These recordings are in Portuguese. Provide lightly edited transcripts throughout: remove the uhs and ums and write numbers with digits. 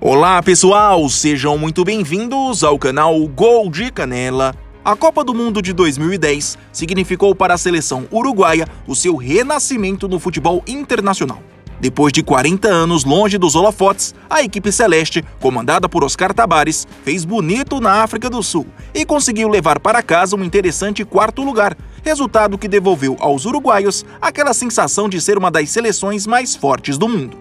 Olá pessoal, sejam muito bem-vindos ao canal Gol de Canela. A Copa do Mundo de 2010 significou para a seleção uruguaia o seu renascimento no futebol internacional. Depois de 40 anos longe dos holofotes, a equipe celeste, comandada por Oscar Tabares, fez bonito na África do Sul e conseguiu levar para casa um interessante quarto lugar, resultado que devolveu aos uruguaios aquela sensação de ser uma das seleções mais fortes do mundo.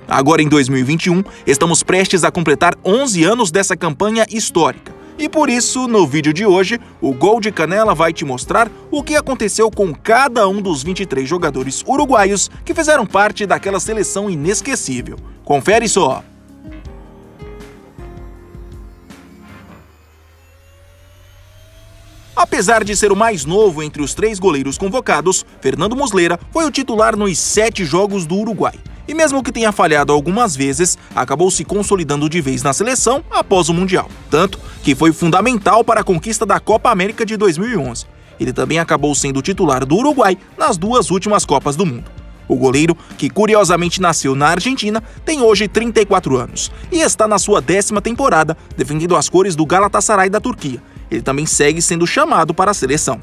Agora em 2021, estamos prestes a completar 11 anos dessa campanha histórica. E por isso, no vídeo de hoje, o Gol de Canela vai te mostrar o que aconteceu com cada um dos 23 jogadores uruguaios que fizeram parte daquela seleção inesquecível. Confere só! Apesar de ser o mais novo entre os 3 goleiros convocados, Fernando Muslera foi o titular nos 7 jogos do Uruguai. E mesmo que tenha falhado algumas vezes, acabou se consolidando de vez na seleção após o Mundial. Tanto que foi fundamental para a conquista da Copa América de 2011. Ele também acabou sendo titular do Uruguai nas 2 últimas Copas do Mundo. O goleiro, que curiosamente nasceu na Argentina, tem hoje 34 anos e está na sua 10ª temporada defendendo as cores do Galatasaray da Turquia. Ele também segue sendo chamado para a seleção.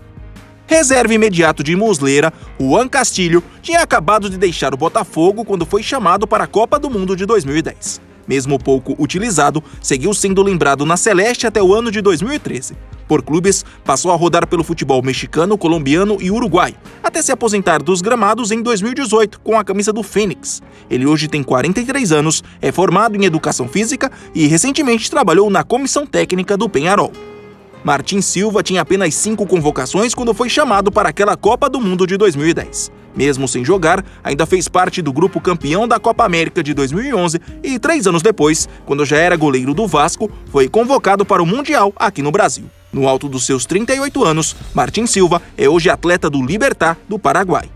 Reserva imediato de Muslera, Juan Castilho tinha acabado de deixar o Botafogo quando foi chamado para a Copa do Mundo de 2010. Mesmo pouco utilizado, seguiu sendo lembrado na Celeste até o ano de 2013. Por clubes, passou a rodar pelo futebol mexicano, colombiano e uruguaio, até se aposentar dos gramados em 2018 com a camisa do Fênix. Ele hoje tem 43 anos, é formado em Educação Física e recentemente trabalhou na comissão técnica do Peñarol. Martin Silva tinha apenas 5 convocações quando foi chamado para aquela Copa do Mundo de 2010. Mesmo sem jogar, ainda fez parte do grupo campeão da Copa América de 2011 e 3 anos depois, quando já era goleiro do Vasco, foi convocado para o Mundial aqui no Brasil. No alto dos seus 38 anos, Martin Silva é hoje atleta do Libertad do Paraguai.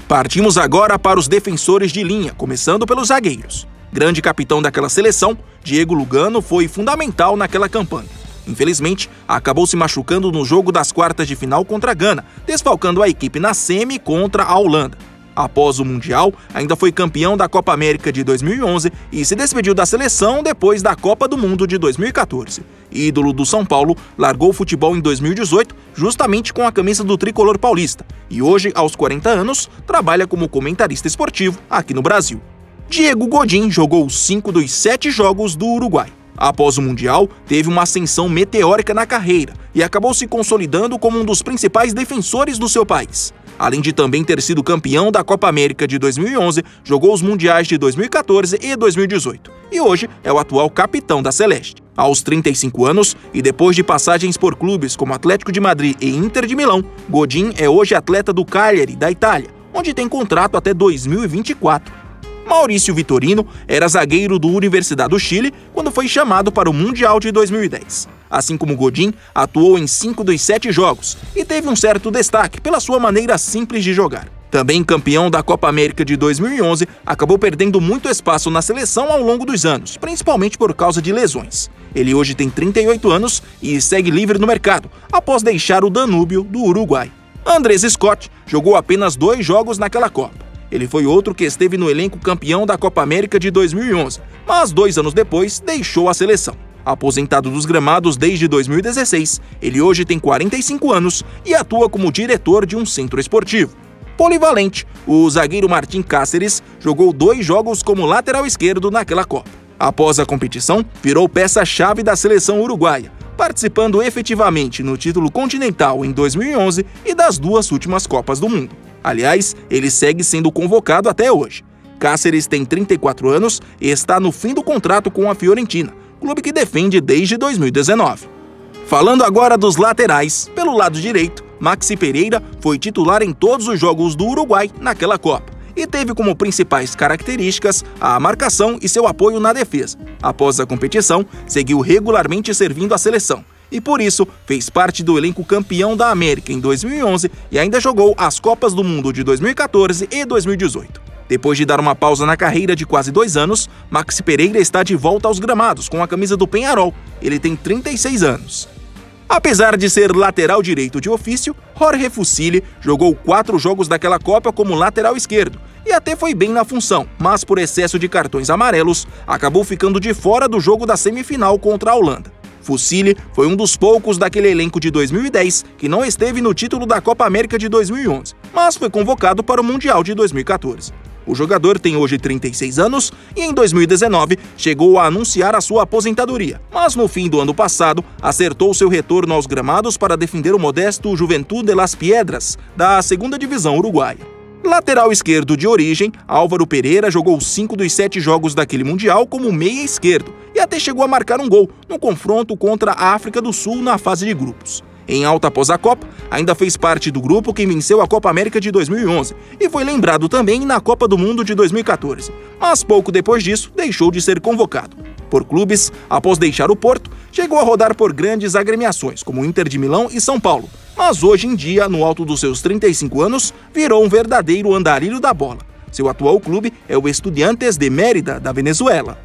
Partimos agora para os defensores de linha, começando pelos zagueiros. Grande capitão daquela seleção, Diego Lugano foi fundamental naquela campanha. Infelizmente, acabou se machucando no jogo das quartas de final contra a Gana, desfalcando a equipe na semi contra a Holanda. Após o Mundial, ainda foi campeão da Copa América de 2011 e se despediu da seleção depois da Copa do Mundo de 2014. Ídolo do São Paulo, largou o futebol em 2018 justamente com a camisa do tricolor paulista e hoje, aos 40 anos, trabalha como comentarista esportivo aqui no Brasil. Diego Godin jogou 5 dos 7 jogos do Uruguai. Após o Mundial, teve uma ascensão meteórica na carreira e acabou se consolidando como um dos principais defensores do seu país. Além de também ter sido campeão da Copa América de 2011, jogou os Mundiais de 2014 e 2018 e hoje é o atual capitão da Celeste. Aos 35 anos e depois de passagens por clubes como Atlético de Madrid e Inter de Milão, Godin é hoje atleta do Cagliari, da Itália, onde tem contrato até 2024. Maurício Vitorino era zagueiro do Universidad do Chile quando foi chamado para o Mundial de 2010. Assim como Godin, atuou em 5 dos 7 jogos e teve um certo destaque pela sua maneira simples de jogar. Também campeão da Copa América de 2011, acabou perdendo muito espaço na seleção ao longo dos anos, principalmente por causa de lesões. Ele hoje tem 38 anos e segue livre no mercado, após deixar o Danúbio do Uruguai. Andrés Scott jogou apenas 2 jogos naquela Copa. Ele foi outro que esteve no elenco campeão da Copa América de 2011, mas 2 anos depois deixou a seleção. Aposentado dos gramados desde 2016, ele hoje tem 45 anos e atua como diretor de um centro esportivo. Polivalente, o zagueiro Martín Cáceres jogou 2 jogos como lateral esquerdo naquela Copa. Após a competição, virou peça-chave da seleção uruguaia, participando efetivamente no título continental em 2011 e das 2 últimas Copas do Mundo. Aliás, ele segue sendo convocado até hoje. Cáceres tem 34 anos e está no fim do contrato com a Fiorentina, clube que defende desde 2019. Falando agora dos laterais, pelo lado direito, Maxi Pereira foi titular em todos os jogos do Uruguai naquela Copa e teve como principais características a marcação e seu apoio na defesa. Após a competição, seguiu regularmente servindo a seleção e, por isso, fez parte do elenco campeão da América em 2011 e ainda jogou as Copas do Mundo de 2014 e 2018. Depois de dar uma pausa na carreira de quase 2 anos, Maxi Pereira está de volta aos gramados com a camisa do Peñarol. Ele tem 36 anos. Apesar de ser lateral direito de ofício, Jorge Fusilli jogou 4 jogos daquela Copa como lateral esquerdo e até foi bem na função, mas por excesso de cartões amarelos, acabou ficando de fora do jogo da semifinal contra a Holanda. Fusilli foi um dos poucos daquele elenco de 2010 que não esteve no título da Copa América de 2011, mas foi convocado para o Mundial de 2014. O jogador tem hoje 36 anos e em 2019 chegou a anunciar a sua aposentadoria, mas no fim do ano passado acertou seu retorno aos gramados para defender o modesto Juventud de Las Piedras, da 2ª Divisão Uruguaia. Lateral esquerdo de origem, Álvaro Pereira jogou 5 dos 7 jogos daquele Mundial como meia esquerdo e até chegou a marcar um gol no confronto contra a África do Sul na fase de grupos. Em alta após a Copa, ainda fez parte do grupo que venceu a Copa América de 2011 e foi lembrado também na Copa do Mundo de 2014, mas pouco depois disso deixou de ser convocado. Por clubes, após deixar o Porto, chegou a rodar por grandes agremiações como Inter de Milão e São Paulo, mas hoje em dia, no alto dos seus 35 anos, virou um verdadeiro andarilho da bola. Seu atual clube é o Estudiantes de Mérida, da Venezuela.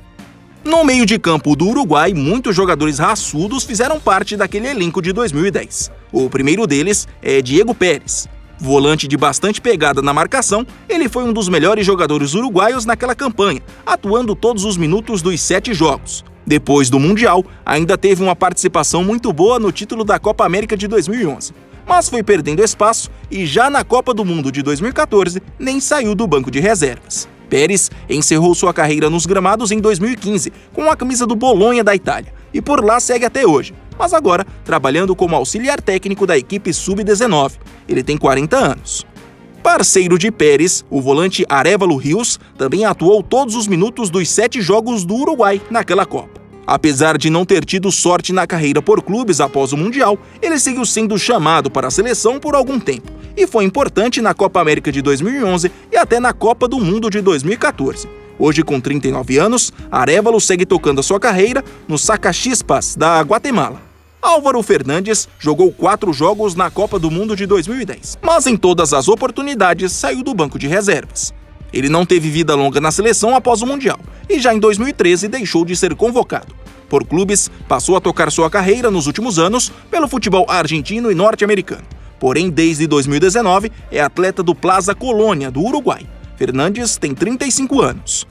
No meio de campo do Uruguai, muitos jogadores raçudos fizeram parte daquele elenco de 2010. O primeiro deles é Diego Pérez. Volante de bastante pegada na marcação, ele foi um dos melhores jogadores uruguaios naquela campanha, atuando todos os minutos dos 7 jogos. Depois do Mundial, ainda teve uma participação muito boa no título da Copa América de 2011, mas foi perdendo espaço e já na Copa do Mundo de 2014 nem saiu do banco de reservas. Pérez encerrou sua carreira nos gramados em 2015 com a camisa do Bolonha da Itália e por lá segue até hoje, mas agora trabalhando como auxiliar técnico da equipe Sub-19. Ele tem 40 anos. Parceiro de Pérez, o volante Arévalo Rios também atuou todos os minutos dos 7 jogos do Uruguai naquela Copa. Apesar de não ter tido sorte na carreira por clubes após o Mundial, ele seguiu sendo chamado para a seleção por algum tempo e foi importante na Copa América de 2011 e até na Copa do Mundo de 2014. Hoje, com 39 anos, Arévalo segue tocando a sua carreira no Sacachispas da Guatemala. Álvaro Fernandes jogou 4 jogos na Copa do Mundo de 2010, mas em todas as oportunidades saiu do banco de reservas. Ele não teve vida longa na seleção após o Mundial e já em 2013 deixou de ser convocado. Por clubes, passou a tocar sua carreira nos últimos anos pelo futebol argentino e norte-americano. Porém, desde 2019, é atleta do Plaza Colônia, do Uruguai. Fernandes tem 35 anos.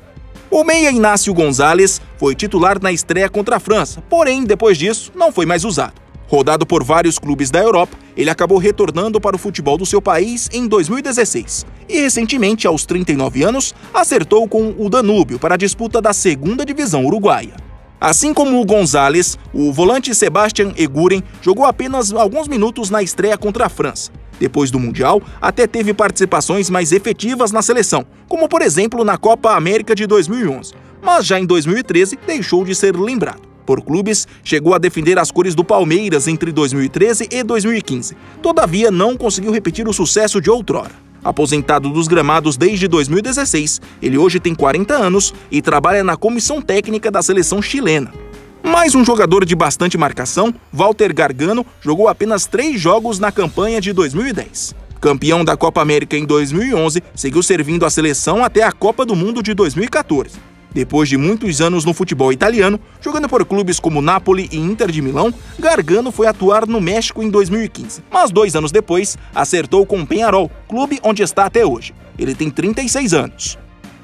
O meia Inácio Gonzalez foi titular na estreia contra a França, porém, depois disso, não foi mais usado. Rodado por vários clubes da Europa, ele acabou retornando para o futebol do seu país em 2016 e, recentemente, aos 39 anos, acertou com o Danúbio para a disputa da 2ª Divisão Uruguaia. Assim como o Gonzalez, o volante Sebastian Eguren jogou apenas alguns minutos na estreia contra a França. Depois do Mundial, até teve participações mais efetivas na seleção, como por exemplo na Copa América de 2011, mas já em 2013 deixou de ser lembrado. Por clubes, chegou a defender as cores do Palmeiras entre 2013 e 2015, todavia não conseguiu repetir o sucesso de outrora. Aposentado dos gramados desde 2016, ele hoje tem 40 anos e trabalha na comissão técnica da seleção chilena. Mais um jogador de bastante marcação, Walter Gargano, jogou apenas 3 jogos na campanha de 2010. Campeão da Copa América em 2011, seguiu servindo a seleção até a Copa do Mundo de 2014. Depois de muitos anos no futebol italiano, jogando por clubes como Napoli e Inter de Milão, Gargano foi atuar no México em 2015, mas 2 anos depois acertou com o Peñarol, clube onde está até hoje. Ele tem 36 anos.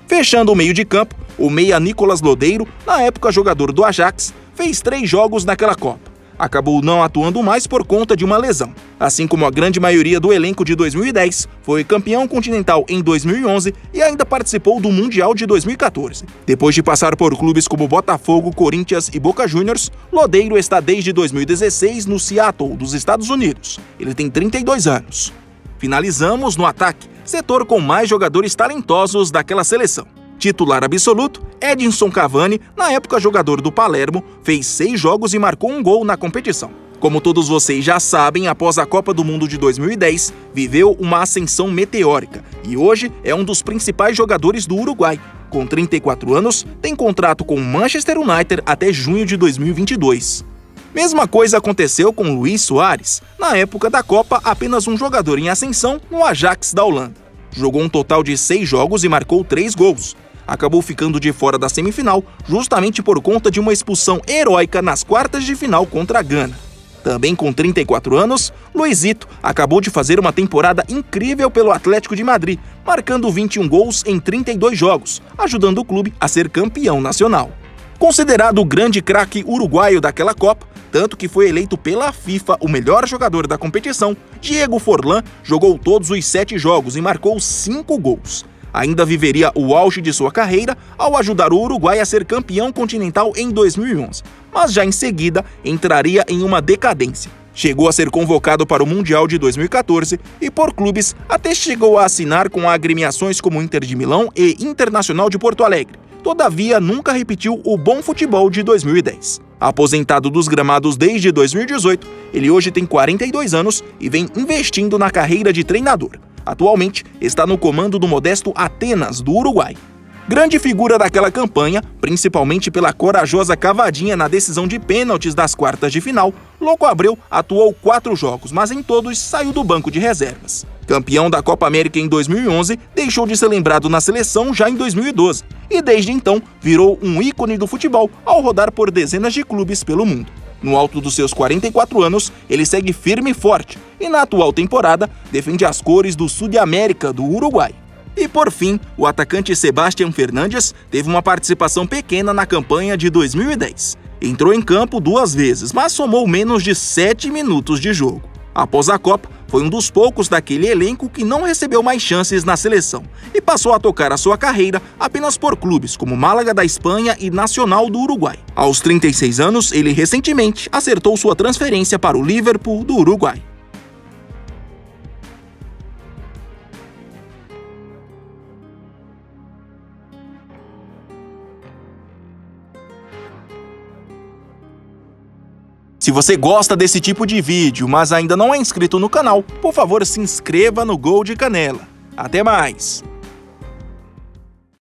Fechando o meio de campo, o meia Nicolas Lodeiro, na época jogador do Ajax, fez 3 jogos naquela Copa. Acabou não atuando mais por conta de uma lesão. Assim como a grande maioria do elenco de 2010, foi campeão continental em 2011 e ainda participou do Mundial de 2014. Depois de passar por clubes como Botafogo, Corinthians e Boca Juniors, Lodeiro está desde 2016 no Seattle, dos Estados Unidos. Ele tem 32 anos. Finalizamos no ataque, setor com mais jogadores talentosos daquela seleção. Titular absoluto, Edinson Cavani, na época jogador do Palermo, fez 6 jogos e marcou um gol na competição. Como todos vocês já sabem, após a Copa do Mundo de 2010, viveu uma ascensão meteórica e hoje é um dos principais jogadores do Uruguai. Com 34 anos, tem contrato com o Manchester United até junho de 2022. Mesma coisa aconteceu com Luis Soares, na época da Copa apenas um jogador em ascensão no Ajax da Holanda. Jogou um total de 6 jogos e marcou 3 gols. Acabou ficando de fora da semifinal justamente por conta de uma expulsão heróica nas quartas de final contra a Gana. Também com 34 anos, Luizito acabou de fazer uma temporada incrível pelo Atlético de Madrid, marcando 21 gols em 32 jogos, ajudando o clube a ser campeão nacional. Considerado o grande craque uruguaio daquela Copa, tanto que foi eleito pela FIFA o melhor jogador da competição, Diego Forlán jogou todos os 7 jogos e marcou 5 gols. Ainda viveria o auge de sua carreira ao ajudar o Uruguai a ser campeão continental em 2011, mas já em seguida entraria em uma decadência. Chegou a ser convocado para o Mundial de 2014 e por clubes até chegou a assinar com agremiações como Inter de Milão e Internacional de Porto Alegre. Todavia, nunca repetiu o bom futebol de 2010. Aposentado dos gramados desde 2018, ele hoje tem 42 anos e vem investindo na carreira de treinador. Atualmente, está no comando do modesto Atenas, do Uruguai. Grande figura daquela campanha, principalmente pela corajosa cavadinha na decisão de pênaltis das quartas de final, Louco Abreu atuou 4 jogos, mas em todos saiu do banco de reservas. Campeão da Copa América em 2011, deixou de ser lembrado na seleção já em 2012 e desde então virou um ícone do futebol ao rodar por dezenas de clubes pelo mundo. No alto dos seus 44 anos, ele segue firme e forte e na atual temporada defende as cores do Sul de América do Uruguai. E por fim, o atacante Sebastián Fernández teve uma participação pequena na campanha de 2010. Entrou em campo 2 vezes, mas somou menos de 7 minutos de jogo. Após a Copa, foi um dos poucos daquele elenco que não recebeu mais chances na seleção e passou a tocar a sua carreira apenas por clubes como Málaga da Espanha e Nacional do Uruguai. Aos 36 anos, ele recentemente acertou sua transferência para o Liverpool do Uruguai. Se você gosta desse tipo de vídeo, mas ainda não é inscrito no canal, por favor se inscreva no Gol de Canela. Até mais!